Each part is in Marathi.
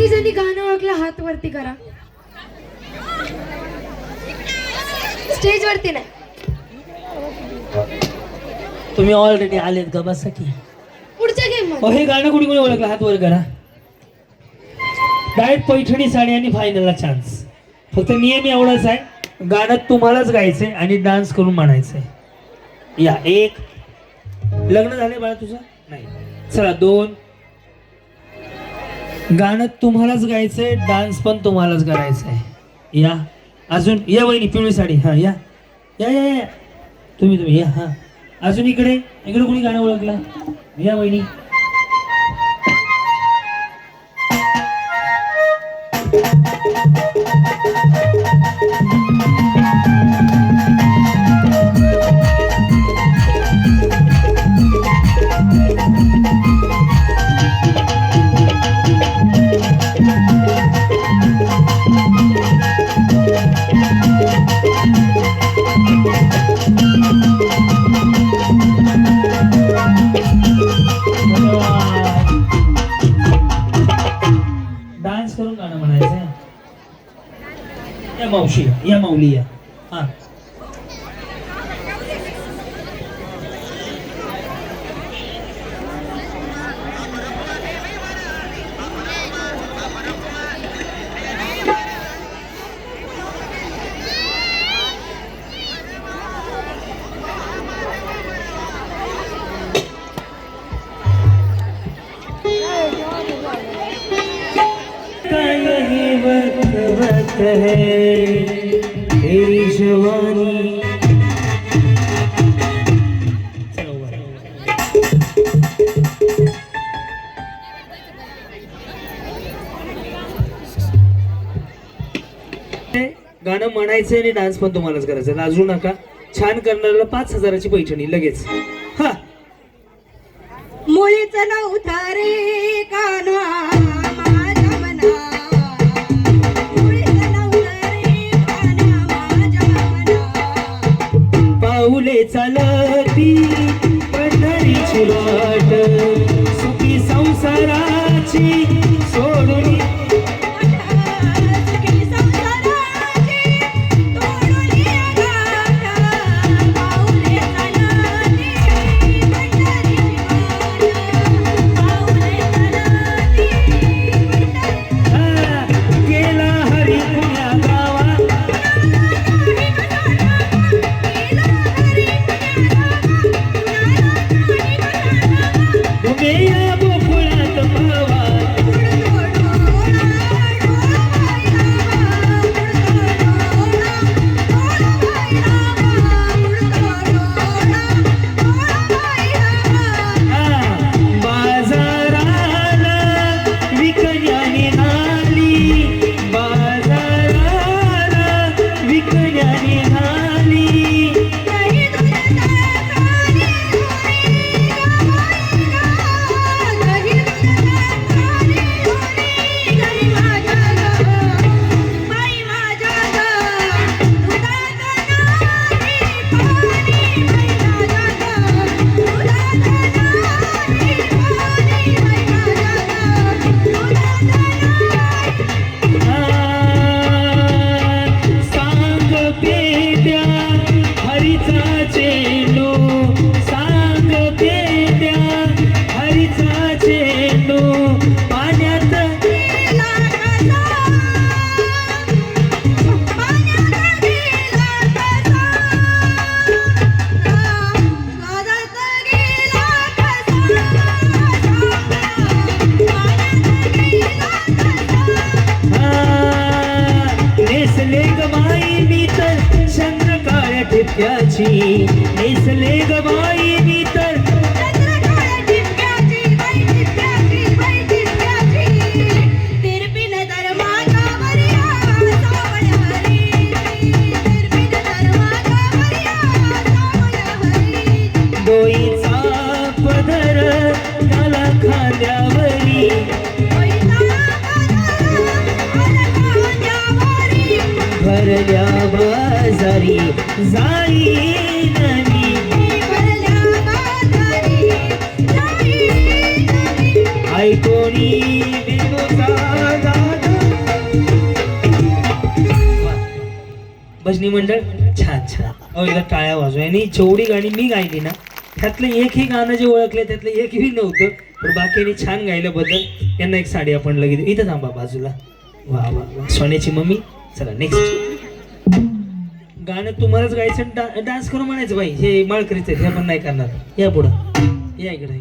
ज्यांनी गाणं ओळखलं हात वरती करा. स्टेज वरती नाही. तुम्ही ऑलरेडी आलेत का बसा की. पुढच्या गेम मध्ये हे गाणं कुणी कुणी ओळखलं हात वर करा. डायरेक्ट पैठणी साडी आणि फायनलला चान्स. फक्त नियम एवढाच आहे, गाणं तुम्हालाच गायचंय आणि डान्स करून म्हणायचंय. या एक. लग्न झाले बाळा तुझं? नाही. चला दोन. गाणं तुम्हालाच गायचंय, डान्स पण तुम्हालाच करायचंय. या अजून. या वहिनी पिवळी साडी. हा या या या या तुम्ही या. हा अजून इकडे इकडे कोणी गाणं ओळखलं? या वहिनी. डान्स करून गाणं म्हणायचं. या मावशी या माऊली या. हा तेरी जवानी. गाणं म्हणायचं आणि डान्स पण तुम्हालाच करायचं. लाजू नका. छान करणाऱ्याला 5,000ची पैठणी लगेच. हा मुळीच नव्हता रे कान्हा माझ्या मना. मुळीच नव्हता रे कान्हा माझ्या मना. पाऊले चालती पंढरीची वाट, सुखी संसाराची सोडून. नेसले गबाई मी तर डोईचा पदर त्याला खांद्यावरी भरल्या बाजारी जाईन मी भरल्या बाजारी जाईन मी. ऐकोनी बिनोचा गाणं. भजनी मंडळ छान छान. अहो एकदा टाळ्या वाजवा. आणि जेवढी गाणी मी गायली ना त्यातलं एकही गाणं जे ओळखले त्यातलं एकही नव्हतं, पण बाकीने छान गायल्याबद्दल यांना एक साडी आपण लगेच इथं थांबा बाजूला. वा वा वा, सोन्याची मम्मी. चला नेक्स्ट गाणं तुम्हालाच गायचं, डान्स करू म्हणायचं बाई. हे माळकरीच आहे, हे पण नाही करणार. या पुढं या इकडे.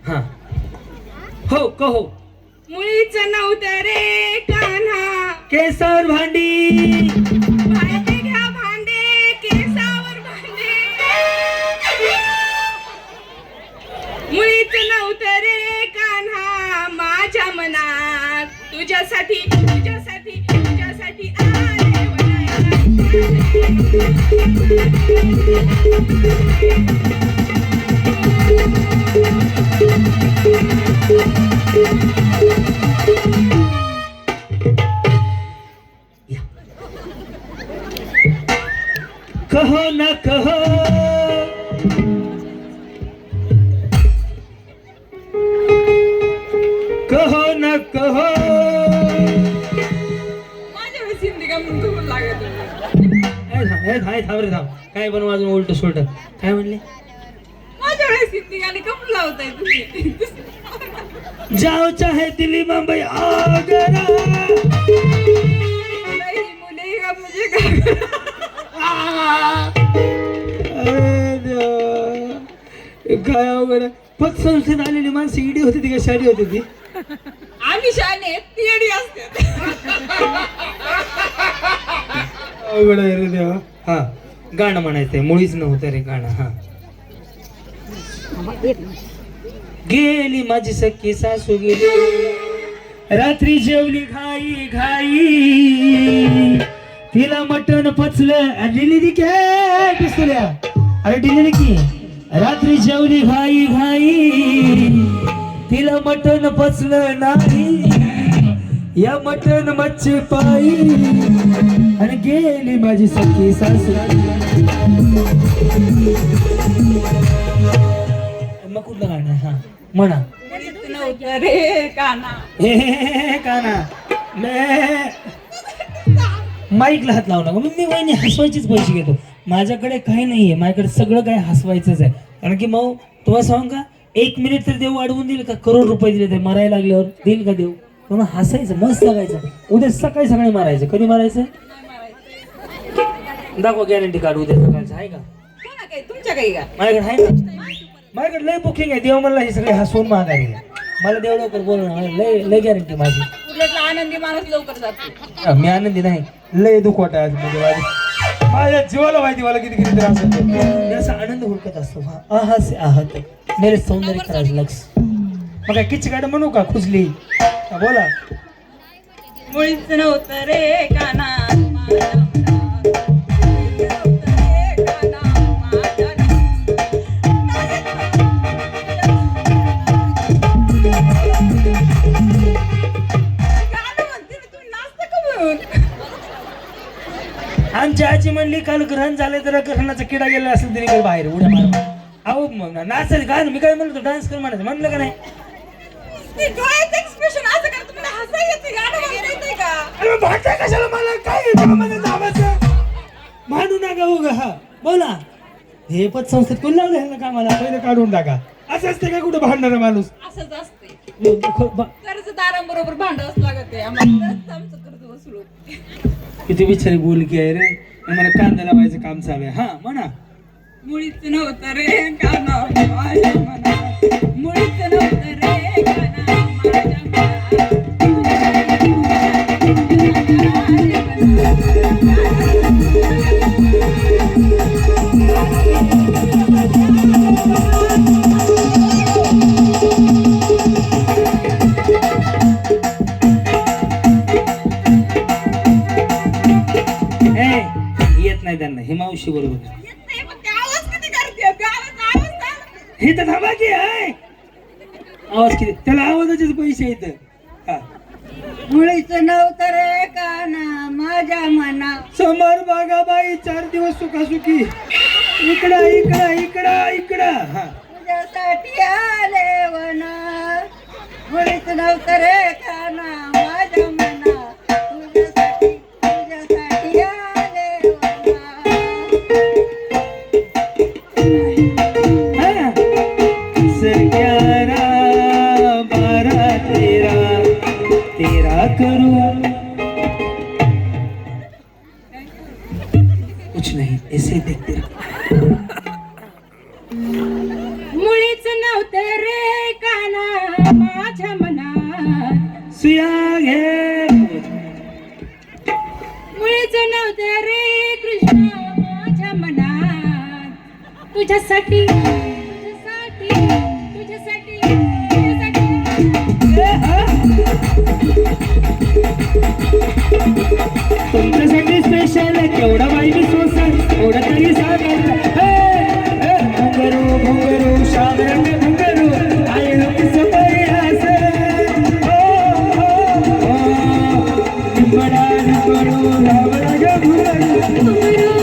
हां हो कहो. मुळीच नव्हतं रे कान्हा केसावर भांडी भांडे घ्या भांडे केसावर भांडे. मुळीच नव्हतं रे कान्हा माझ्या मनात तुझ्यासाठी तुझ्यासाठी तुझ्यासाठी आले कहो ना कहो कहो ना कहो. माझ्या वेळेस हिंदी का म्हणून खूप लागत थांब रे थांब. काय बनवा अजून उलट सोलट काय म्हणले. माझ्या वेळेस हिंदी गाणी कम लावताय तुम्ही. जाओ चाहे दिल्ली मुंबई आगरा. नहीं मुले का मुझे का काय अवघड आहे. पतसंस्थेत आलेली माणसं इडी होती ती का शाडी होती ती. आम्ही शाने तिडी असते. अवघड आहे रे देवा. हा गाणं म्हणायचंय, मुळीच नव्हतं रे गाणं. हा गेली माझी सख्खी सासू गेली रात्री जेवली घाई घाई. तिला मटण पचलं डिलिव्हरी काय पिस्तुल्या. अरे डिलिव्हरी की रात्री जेवली घाई घाई. तिला मटण पचलं नाही या मटण मच्छी पायी. आणि गेली माझी सख्खी सासू. मग कुठलं गाणं. हा म्हणा. नव्हतं रे काना हे काना माईकला हात लावू नका. मी वहिनी हसवायचीच पैसे घेतो. माझ्याकडे काही नाहीये, माझ्याकडे सगळं काही हसवायचंच आहे. कारण की मग तुम्हाला सांगू का, 1 मिनिट तर देव वाढवून देईल का. करोड रुपये दिले ते मरायला लागल्यावर देईल का देव. म्हणून हसायचं, मस्त लागायचं. उद्या सकाळी सकाळी मारायचं. कधी मारायचं दाखवा गॅरंटी कार्ड उद्या सकाळचं आहे का. तुमच्या काही का माझ्याकडे आहे ना. माझ्याकडे लय बुकिंग आहे. देव मला हे सगळे हसवून मागायला. मला देव लवकर बोलवणार. लय लय गॅरंटी माझी. उलट आनंदी माणूस लवकर जातो. मी आनंदी नाही, लय दुःख वाटत आहे म्हणजे माझ्या जीवाला माहिती मला किती किती त्रास होतो. असा आनंद हुडकत असतो. आहा से आहत मेरे सौंदर्य करायचं लक्ष. मग काय किच्ची गाडी म्हणू का खुजली. बोला. मुळीच नव्हतं रे काना आमची आजी म्हणली काल ग्रहण झाले तर ग्रहणाचा किडा गेला असेल तरी काही बाहेर उड्या मार. अहो मग नाचायचं गाणं मी काय म्हणतो डान्स कर म्हणायचं. म्हणलं का नाही. एक्सप्रेशन असं कर तुम्हाला हसायला येते गाणं म्हणता येते का. अरे भांडता कशाला मला काय भांडू नका उगा. हा बोला. हे पतसंस्थेत कोण लावलं ह्यांना कामाला. पहिले काढून टाका. असं असते का कुठं भांडणार माणूस. असंच असते. कर्जदारांबरोबर भांडावंच लागत आहे आम्हाला. आमचं कर्ज वसूल होते. किती बिचारी बोलकी आहे रे. आणि मला कांदा लावायचं काम चालू आहे. हा म्हणा. मुळीच नव्हतं रे काना माझ्या मनात. मुळीच नव्हतं रे काना माझ्या येत नाही त्यांना. हे मावशी बरोबर आवाज किती करते हे तर थांबा की आहे. आवाज किती त्याला आवाजाचेच पैसे येत. मुळीच नव्हतं रे काना माझ्या मनात. कासुकी इकडं इकडं इकडं इकडं हा तुझ्यासाठी आले वना मुळीच नव्हतं रे काना माझ्या मना तुझ्यासाठी आले वना ग्यारह बारह तेरा तेरा करूं कुछ नहीं ऐसे देखते रहो मुळीच नव्हतं रे काना माझ्या मनात सुया घे मुळीच नव्हतं रे कृष्ण माझ्या मनात तुझ्यासाठी तुझ्यासाठी तुझ्यासाठी तुमच्यासाठी स्पेशल केवढा बाई मी सोसन एवढं तरी घुंगरू घुंगरू शामरंग घुंगरू आय लोक सफाई बडा घुंगरू रावळा घुंगरू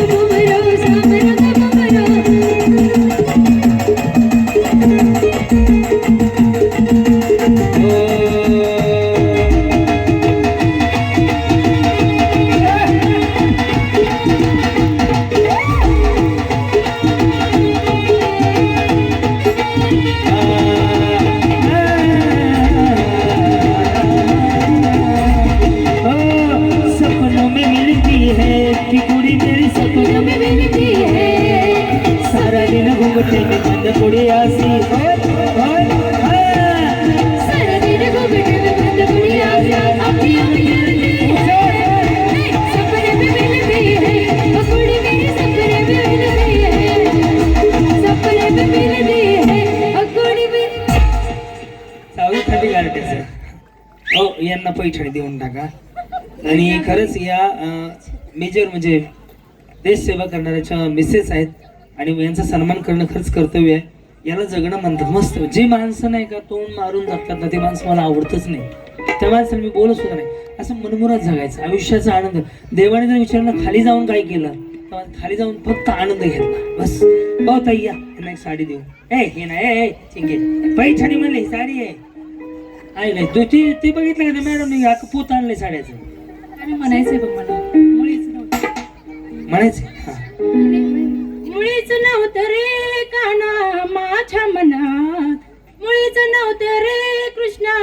सपनों में मिलती है कि कुड़ी मेरी सपनों में मिलती है सारा दिन घूमते में बंद कुड़ी आसी सारा दिन घूमते में बंद कुड़ी आसी अपनी अपनी सपने में मिलती है वो कुड़ी मेरी सपने में मिलती है सपने में मिलती है वो कुड़ी मेरी सावली थंडी गारट्याचं हो यांना पैठणी देऊन टाका आणि खरंच या मेजर म्हणजे देशसेवा करणाऱ्याच्या मिसेस आहेत आणि यांचा सन्मान करणं खरंच कर्तव्य आहे याला जगणं म्हणतात मस्त जी माणसं नाही का तोंड मारून जगतात ना ती माणसं मला आवडतच नाही त्या माणसाला मी बोलत सुद्धा नाही असं मनमुरात जगायचं आयुष्याचा आनंद देवाने जर विचारलं खाली जाऊन काय केलं तर खाली जाऊन फक्त आनंद घेतला बस हो ताई या यांना एक साडी देऊ हे नाही चिंगे पैठणी म्हणले साडी आहे नाही तू ते बघितलं का मॅडम पोत आणलंय साड्याचं आणि म्हणायचंय बघ मला मुळीच नव्हतं म्हणायचं हा मुळीच नव्हतं रे काना माझ्या मनात मुळीच नव्हतं रे कृष्णा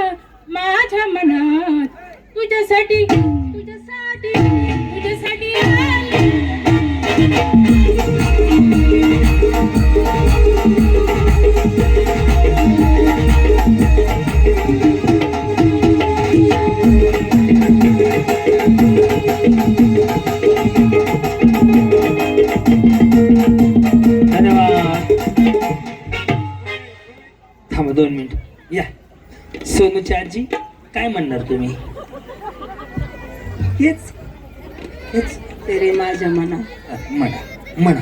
माझ्या मनात तुझ्यासाठी तुझ्यासाठी तुझ्यासाठी आले. थांबा 2 मिनिट या सोनू चारजी काय म्हणणार तुम्ही हेच हेच तेरे माझ्या मनात म्हणा म्हणा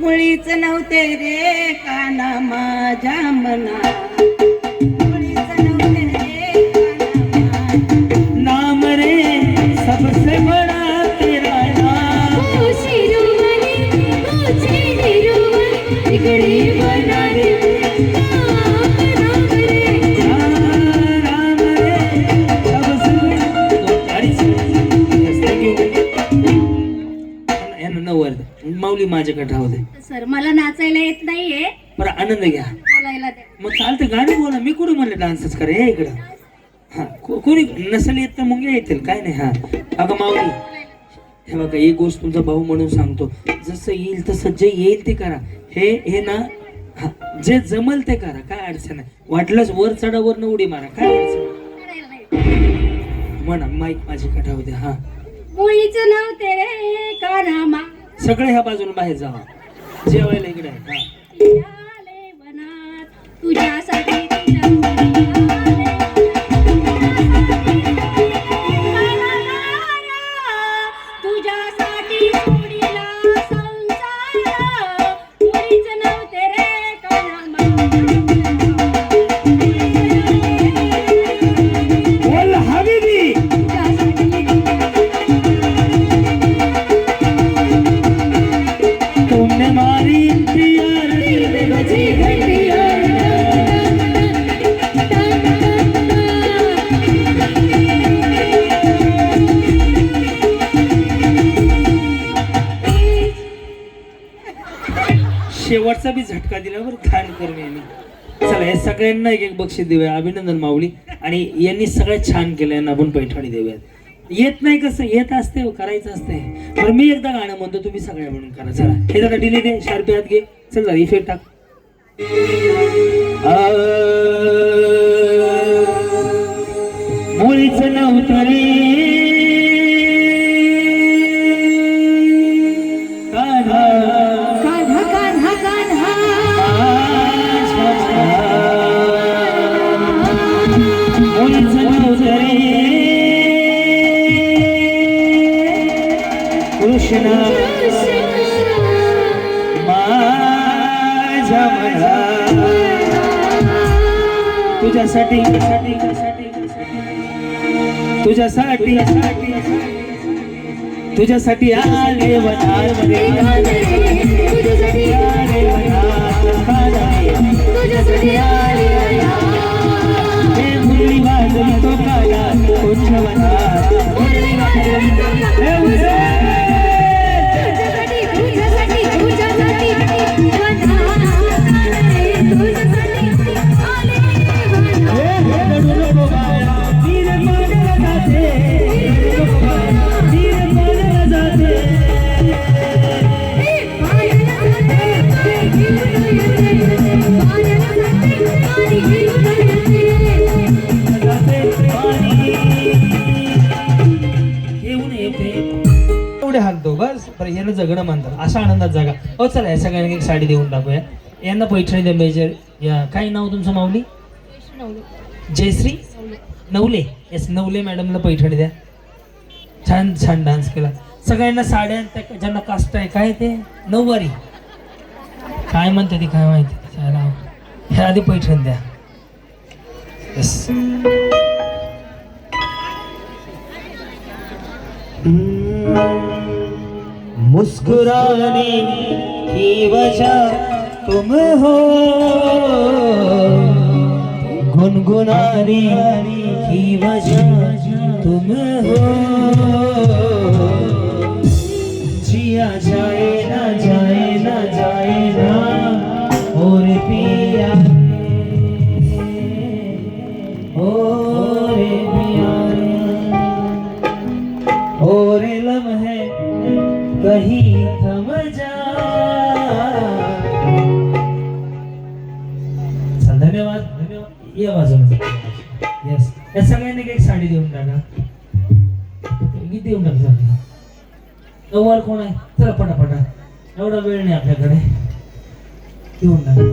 मुळीच नव्हते रे काना माझ्या मनात मुळीच नव्हते रे काना नाम रे सबसे बड़ा तेरा नाम ओ शिरोमणी मुझे निरोमणी इकडे बना रे माऊली माझ्याकडे राहू दे सर मला नाचायला येत नाहीये बरं आनंद घ्या बोलायला द्या मग चालतं गाणी बोला मी कुठे म्हणलं डान्सच करा या इकडं हा कोणी नसेल येत तर मग या येतील काय नाही हा अगं माऊली हे बघा एक गोष्ट तुमचा भाऊ म्हणून सांगतो जसं येईल तसं जे येईल ते करा हे ना हा जे जमल ते करा काय अडचण नाही वाटलंच वर चढावर न उडी मारा काय अडचण म्हणा माईक माझ्याकडे राहू दे हा मुळीच नव्हते रे कानामा सगळे ह्या बाजूला बाहेर जावा जेवायला इकडे आहे हा आले वनात तुझ्यासाठी तुझ्या तुझ्यासाठी सोडीला संसार मुळीच नव्हते रे कानामा बोल हवीली शेवटचा बी झटका दिला बरं खान करून यांनी. चला या सगळ्यांना एक एक बक्षीस देऊया. अभिनंदन माऊली. आणि यांनी सगळ्यात छान केलं, यांना आपण पैठणी देऊयात. येत नाही कसं येत असते हो, करायचं असते. बरं मी एकदा गाणं म्हणतो, तुम्ही सगळ्या म्हणून करा. चला हे जरा डिले दे, शार्पी हात घे. चल जरा इफेक्ट टाक. मुळीच नव्हतं रे कान्हा, कान्हा कान्हा कान्हा मुळीच नव्हतं रे कृष्णा माझ्या मना. तुझ्यासाठी तुझ्यासाठी तुझ्यासाठी आले वनामध्ये, तुझ्यासाठी आले वनामध्ये. तुझ्यासाठी आली हे मुरली वाजवी तो काला कोणच्या वनात, मुरली वाजवी तो काला. हे उजे. तुझ्यासाठी तुझ्यासाठी तुझ्यासाठी वना तुझ्यासाठी आले वना. हे रडू नको बाळा, वीर पाण्याला जाते, रडू नको बाळा, वीर पाण्याला जाते. एवढे हालतो बस. बरं यानं जगणं म्हणतात, अशा आनंदात जागा. हो चला या सगळ्यांना एक साडी देऊन टाकूया. यांना पैठणी द्या मेजर. या काय नाव तुमचं माऊली? जयश्री नवले. येस नवले मॅडमला पैठणी द्या. छान छान डान्स केला. सगळ्यांना साड्या त्या ज्यांना कास्ट आहे काय ते नऊवारी काय म्हणते ती काय माहिती त्याला. हे आधी पैठण द्या. येस मुस्कुराने की वजह तुम हो, गुनगुनाने की वजह तुम हो. जिया जाए ना जाए ना जाए ना और पिया और पिया और लम्हे कहीं थम जा. चल धन्यवाद धन्यवाद. या बाजूला. येस या सगळ्यांनी एक साडी देऊन टाका. गीत देऊन टाका. नऊवार कोण आहे? चला पटापटा, एवढा वेळ नाही आपल्याकडे. देऊन टाका.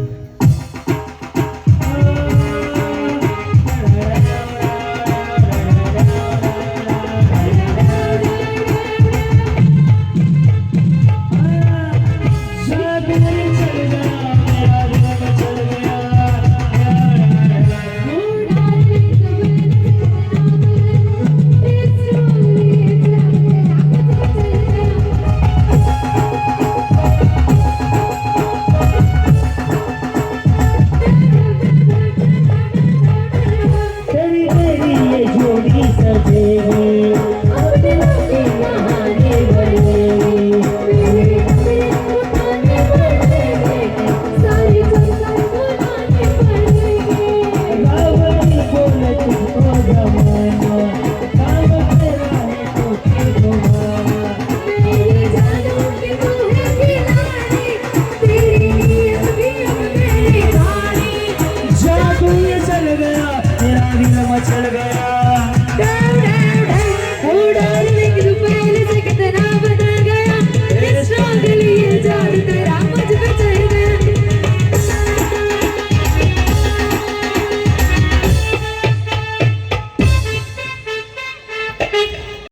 चल गया